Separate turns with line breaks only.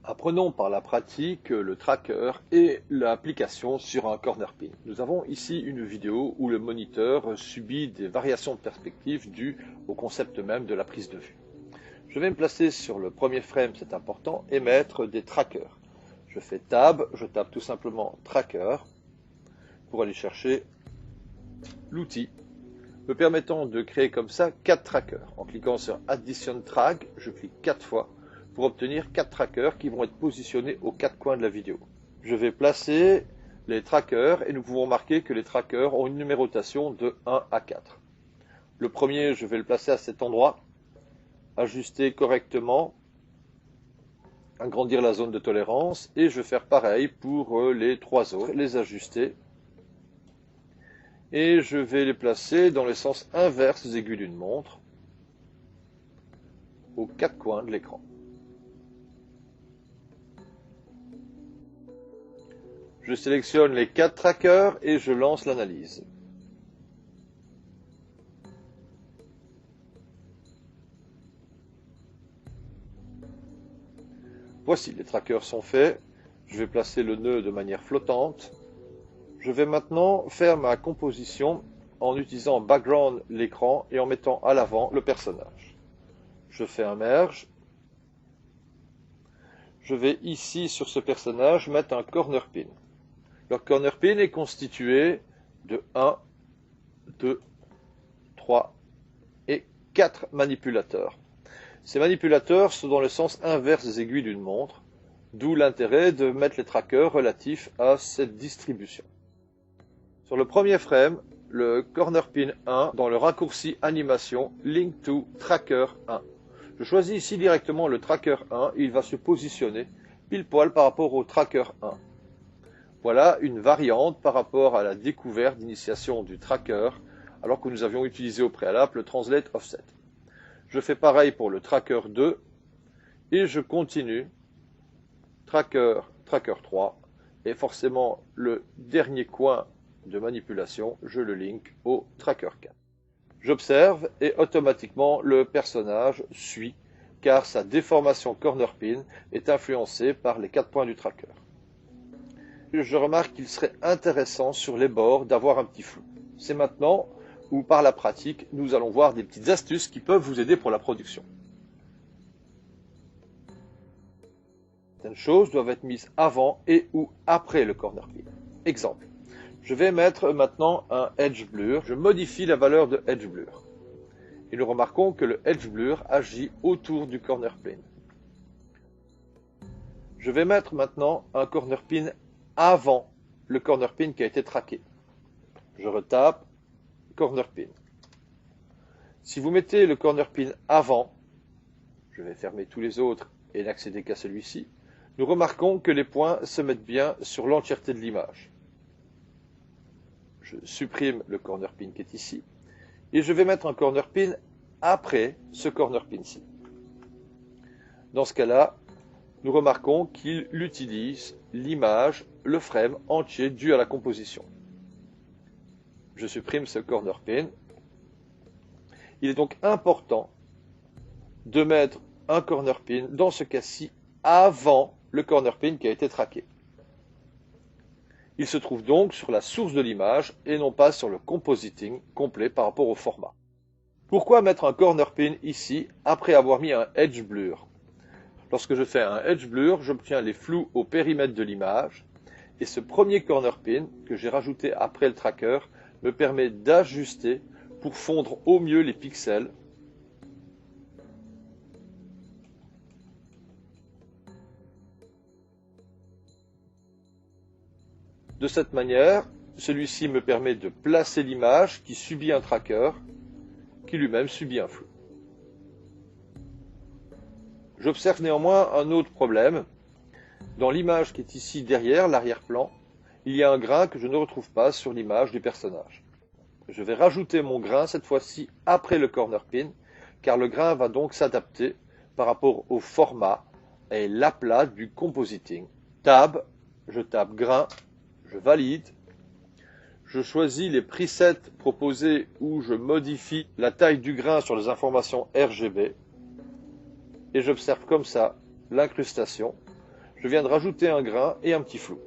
Apprenons par la pratique le tracker et l'application sur un corner pin. Nous avons ici une vidéo où le moniteur subit des variations de perspective dues au concept même de la prise de vue. Je vais me placer sur le premier frame, c'est important, et mettre des trackers. Je fais Tab, je tape tout simplement Tracker pour aller chercher l'outil me permettant de créer comme ça 4 trackers. En cliquant sur Addition Track, je clique 4 fois pour obtenir 4 trackers qui vont être positionnés aux 4 coins de la vidéo. Je vais placer les trackers et nous pouvons remarquer que les trackers ont une numérotation de 1 à 4. Le premier, je vais le placer à cet endroit, ajuster correctement, agrandir la zone de tolérance et je vais faire pareil pour les 3 autres, les ajuster. Et je vais les placer dans les sens inverses des aiguilles d'une montre, aux 4 coins de l'écran. Je sélectionne les 4 trackers et je lance l'analyse. Voici, les trackers sont faits. Je vais placer le nœud de manière flottante. Je vais maintenant faire ma composition en utilisant en background l'écran et en mettant à l'avant le personnage. Je fais un merge. Je vais ici sur ce personnage mettre un corner pin. Le corner pin est constitué de 1, 2, 3 et 4 manipulateurs. Ces manipulateurs sont dans le sens inverse des aiguilles d'une montre, d'où l'intérêt de mettre les trackers relatifs à cette distribution. Sur le premier frame, le corner pin 1 dans le raccourci animation Link to Tracker 1. Je choisis ici directement le tracker 1 et il va se positionner pile poil par rapport au tracker 1. Voilà une variante par rapport à la découverte d'initiation du tracker alors que nous avions utilisé au préalable le Translate Offset. Je fais pareil pour le tracker 2 et je continue tracker 3 et forcément le dernier coin de manipulation, je le link au tracker 4. J'observe et automatiquement le personnage suit car sa déformation corner pin est influencée par les 4 points du tracker. Je remarque qu'il serait intéressant sur les bords d'avoir un petit flou. C'est maintenant où par la pratique nous allons voir des petites astuces qui peuvent vous aider pour la production. Certaines choses doivent être mises avant et ou après le corner pin. Exemple. Je vais mettre maintenant un Edge Blur. Je modifie la valeur de Edge Blur. Et nous remarquons que le Edge Blur agit autour du corner pin. Je vais mettre maintenant un corner pin avant le corner pin qui a été traqué. Je retape corner pin. Si vous mettez le corner pin avant, je vais fermer tous les autres et n'accéder qu'à celui-ci, nous remarquons que les points se mettent bien sur l'entièreté de l'image. Je supprime le corner pin qui est ici et je vais mettre un corner pin après ce corner pin-ci. Dans ce cas-là, nous remarquons qu'il utilise l'image, le frame entier dû à la composition. Je supprime ce corner pin. Il est donc important de mettre un corner pin, dans ce cas-ci, avant le corner pin qui a été traqué. Il se trouve donc sur la source de l'image et non pas sur le compositing complet par rapport au format. Pourquoi mettre un corner pin ici après avoir mis un Edge Blur? Lorsque je fais un Edge Blur, j'obtiens les flous au périmètre de l'image et ce premier corner pin que j'ai rajouté après le tracker me permet d'ajuster pour fondre au mieux les pixels. De cette manière, celui-ci me permet de placer l'image qui subit un tracker, qui lui-même subit un flou. J'observe néanmoins un autre problème. Dans l'image qui est ici derrière l'arrière-plan, il y a un grain que je ne retrouve pas sur l'image du personnage. Je vais rajouter mon grain cette fois-ci après le corner pin, car le grain va donc s'adapter par rapport au format et l'aplat du compositing. Tab, je tape grain, je valide, je choisis les presets proposés où je modifie la taille du grain sur les informations RGB et j'observe comme ça l'incrustation. je viens de rajouter un grain et un petit flou.